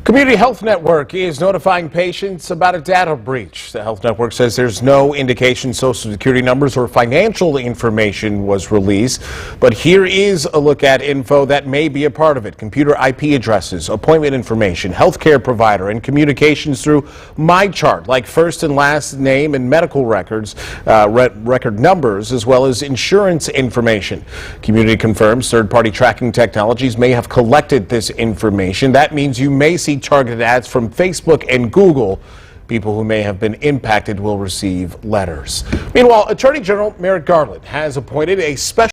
Community Health Network is notifying patients about a data breach. The Health Network says there's no indication Social Security numbers or financial information was released. But here is a look at info that may be a part of it. Computer IP addresses, appointment information, healthcare provider, and communications through MyChart, like first and last name and medical records, record numbers, as well as insurance information. Community confirms third-party tracking technologies may have collected this information. That means you may see targeted ads from Facebook and Google. People who may have been impacted will receive letters. Meanwhile, Attorney General Merrick Garland has appointed a special